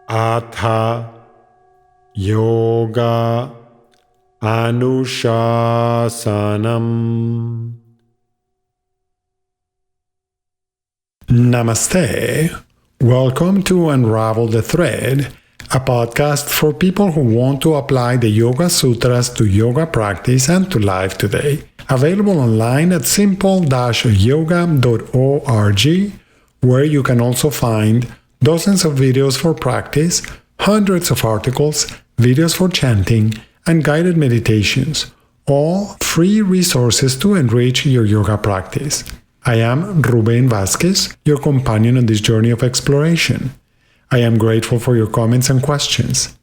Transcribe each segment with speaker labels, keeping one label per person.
Speaker 1: Atha Yoga Anushasanam. Namaste. Welcome to Unravel the Thread, a podcast for people who want to apply the Yoga Sutras to yoga practice and to life today. Available online at simple-yoga.org, where you can also find dozens of videos for practice, hundreds of articles, videos for chanting, and guided meditations, all free resources to enrich your yoga practice. I am Ruben Vázquez, your companion on this journey of exploration. I am grateful for your comments and questions.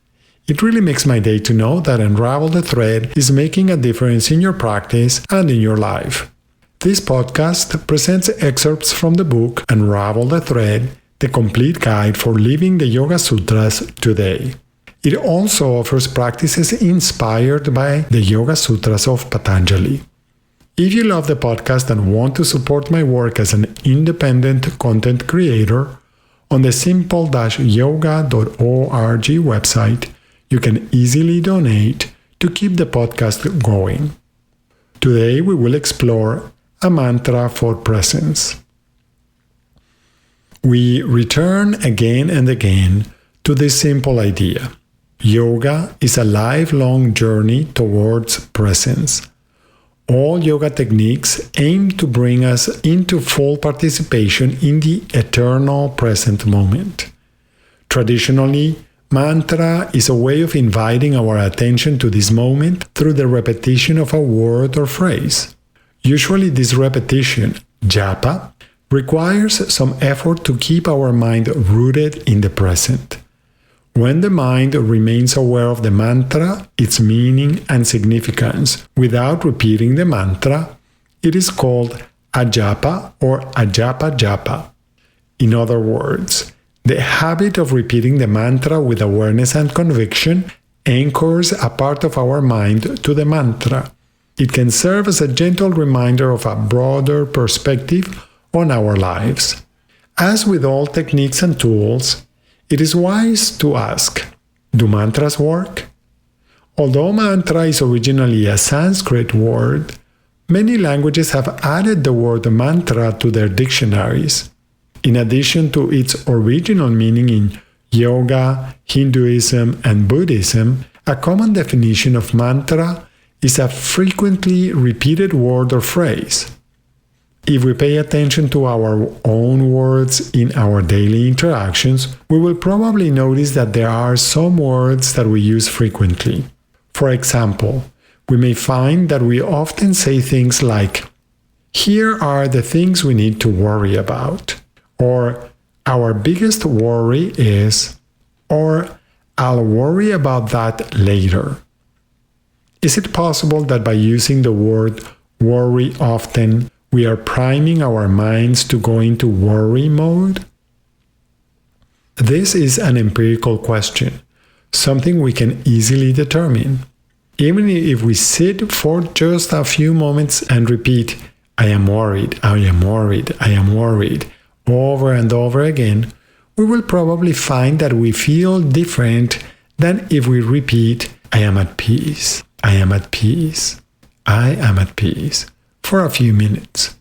Speaker 1: It really makes my day to know that Unravel the Thread is making a difference in your practice and in your life. This podcast presents excerpts from the book Unravel the Thread, the complete guide for living the Yoga Sutras today. It also offers practices inspired by the Yoga Sutras of Patanjali. If you love the podcast and want to support my work as an independent content creator, on the simple-yoga.org website, you can easily donate to keep the podcast going. Today we will explore a mantra for presence. We return again and again to this simple idea. Yoga is a lifelong journey towards presence. All yoga techniques aim to bring us into full participation in the eternal present moment. Traditionally, mantra is a way of inviting our attention to this moment through the repetition of a word or phrase. Usually this repetition, japa, requires some effort to keep our mind rooted in the present. When the mind remains aware of the mantra, its meaning and significance, without repeating the mantra, it is called ajapa or ajapa japa. In other words, the habit of repeating the mantra with awareness and conviction anchors a part of our mind to the mantra. It can serve as a gentle reminder of a broader perspective on our lives. As with all techniques and tools, it is wise to ask, do mantras work? Although mantra is originally a Sanskrit word, many languages have added the word mantra to their dictionaries. In addition to its original meaning in yoga, Hinduism, and Buddhism, a common definition of mantra is a frequently repeated word or phrase. If we pay attention to our own words in our daily interactions, we will probably notice that there are some words that we use frequently. For example, we may find that we often say things like, "Here are the things we need to worry about," or "Our biggest worry is," or "I'll worry about that later." Is it possible that by using the word worry often, we are priming our minds to go into worry mode? This is an empirical question, something we can easily determine. Even if we sit for just a few moments and repeat, "I am worried, I am worried, I am worried," over and over again, we will probably find that we feel different than if we repeat, "I am at peace, I am at peace, I am at peace," for a few minutes.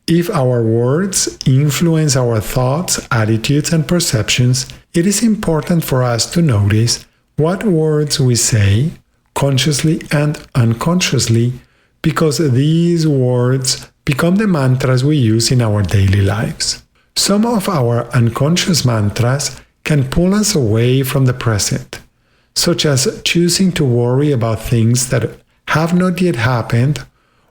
Speaker 1: If our words influence our thoughts, attitudes, and perceptions, it is important for us to notice what words we say, consciously and unconsciously, because these words become the mantras we use in our daily lives. Some of our unconscious mantras can pull us away from the present, such as choosing to worry about things that have not yet happened,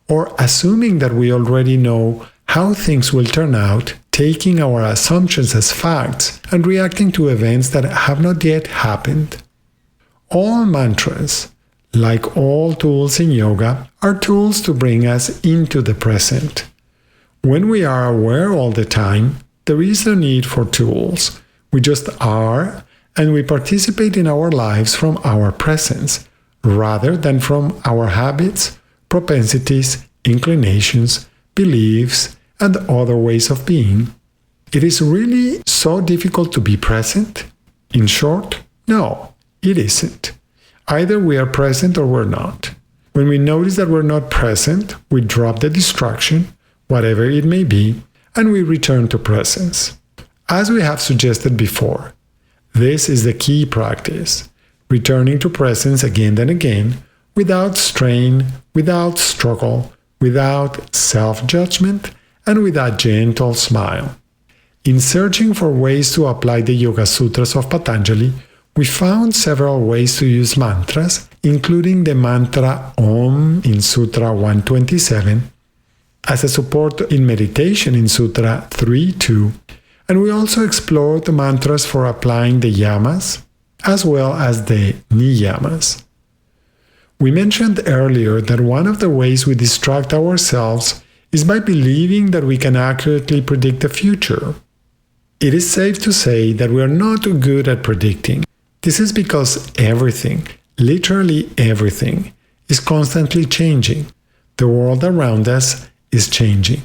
Speaker 1: or assuming that we already know how things will turn out, taking our assumptions as facts and reacting to events that have not yet happened. All mantras, like all tools in yoga, are tools to bring us into the present. When we are aware all the time, there is no need for tools. We just are, and we participate in our lives from our presence, rather than from our habits, propensities, inclinations, beliefs, and other ways of being. It is really so difficult to be present. In short, no, it isn't. Either we are present or we're not. When we notice that we're not present, we drop the distraction, whatever it may be, and we return to presence. As we have suggested before, this is the key practice, returning to presence again and again, without strain, without struggle, without self-judgment, and with a gentle smile. In searching for ways to apply the Yoga Sutras of Patanjali, we found several ways to use mantras, including the mantra Om in Sutra 127, as a support in meditation in Sutra 3.2, and we also explored the mantras for applying the yamas, as well as the niyamas. We mentioned earlier that one of the ways we distract ourselves is by believing that we can accurately predict the future. It is safe to say that we are not good at predicting. This is because everything, literally everything, is constantly changing. The world around us is changing.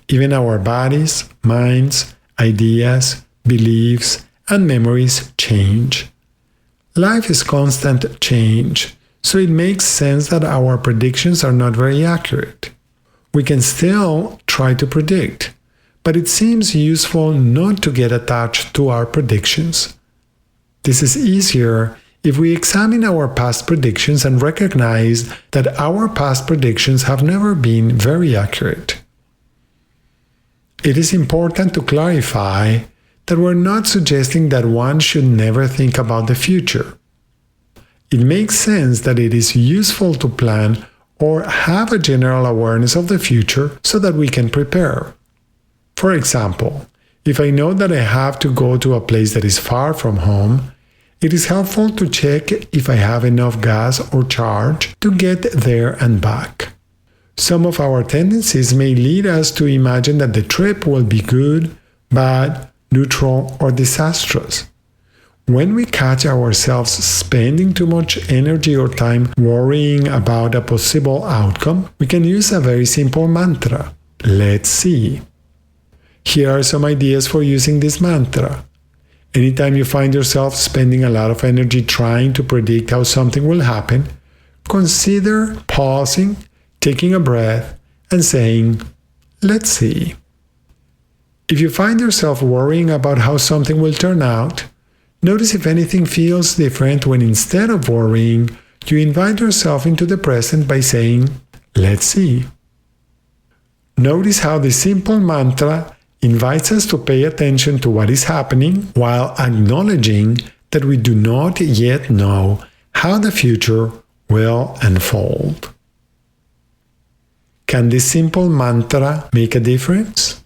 Speaker 1: Even our bodies, minds, ideas, beliefs, and memories change. Life is constant change, so it makes sense that our predictions are not very accurate. We can still try to predict, but it seems useful not to get attached to our predictions. This is easier if we examine our past predictions and recognize that our past predictions have never been very accurate. It is important to clarify that we're not suggesting that one should never think about the future. It makes sense that it is useful to plan or have a general awareness of the future so that we can prepare. For example, if I know that I have to go to a place that is far from home, it is helpful to check if I have enough gas or charge to get there and back. Some of our tendencies may lead us to imagine that the trip will be good, bad, neutral, or disastrous. When we catch ourselves spending too much energy or time worrying about a possible outcome, we can use a very simple mantra. Let's see. Here are some ideas for using this mantra. Anytime you find yourself spending a lot of energy trying to predict how something will happen, consider pausing, taking a breath, and saying, let's see. If you find yourself worrying about how something will turn out, notice if anything feels different when instead of worrying, you invite yourself into the present by saying, let's see. Notice how the simple mantra invites us to pay attention to what is happening while acknowledging that we do not yet know how the future will unfold. Can this simple mantra make a difference?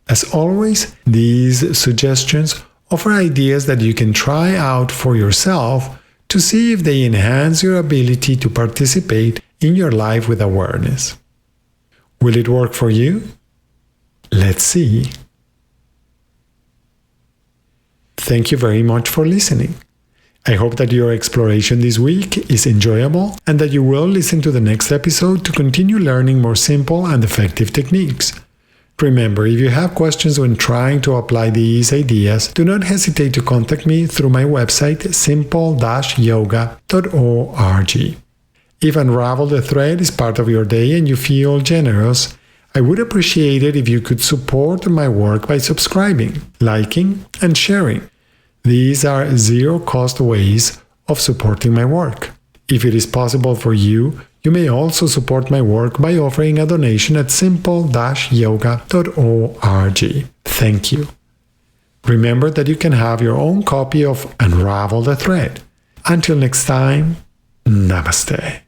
Speaker 1: As always, these suggestions offer ideas that you can try out for yourself to see if they enhance your ability to participate in your life with awareness. Will it work for you? Let's see. Thank you very much for listening. I hope that your exploration this week is enjoyable and that you will listen to the next episode to continue learning more simple and effective techniques. Remember, if you have questions when trying to apply these ideas, do not hesitate to contact me through my website simple-yoga.org. If Unravel the Thread is part of your day and you feel generous, I would appreciate it if you could support my work by subscribing, liking, and sharing. These are zero-cost ways of supporting my work. If it is possible for you, you may also support my work by offering a donation at simple-yoga.org. Thank you. Remember that you can have your own copy of Unravel the Thread. Until next time, Namaste.